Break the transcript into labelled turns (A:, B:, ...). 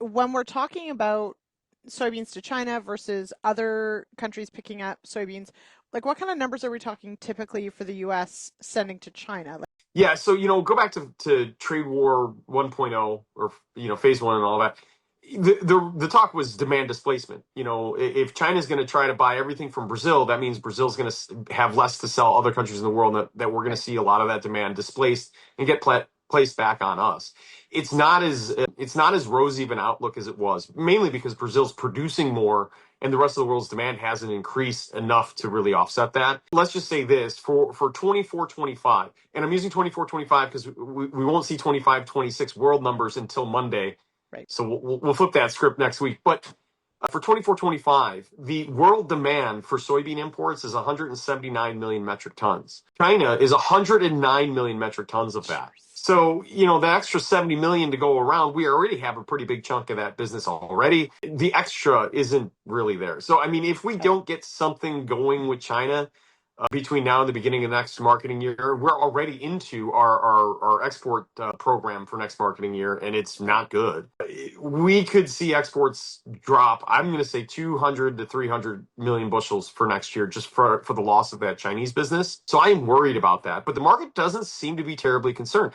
A: when we're talking about soybeans to China versus other countries picking up soybeans, like what kind of numbers are we talking typically for the US sending to China? Like,
B: Yeah, so go back to trade war 1.0 or phase one and all that. The talk was demand displacement. If China's going to try to buy everything from Brazil, that means Brazil's going to have less to sell other countries in the world, that we're going to
A: right,
B: see a lot of that demand displaced and get placed back on us. It's not as rosy of an outlook as it was, mainly because Brazil's producing more and the rest of the world's demand hasn't increased enough to really offset that. Let's just say this for 24-25, and I'm using 24-25 because we won't see 25-26 world numbers until Monday.
A: right.
B: So we'll flip that script next week. But for 24-25, the world demand for soybean imports is 179 million metric tons. China is 109 million metric tons of that. So, the extra 70 million to go around, we already have a pretty big chunk of that business already. The extra isn't really there. So, I mean, if we
A: Okay.
B: don't get something going with China between now and the beginning of the next marketing year, we're already into our export program for next marketing year, and it's not good. We could see exports drop, I'm going to say 200 to 300 million bushels for next year, just for the loss of that Chinese business. So I am worried about that. But the market doesn't seem to be terribly concerned.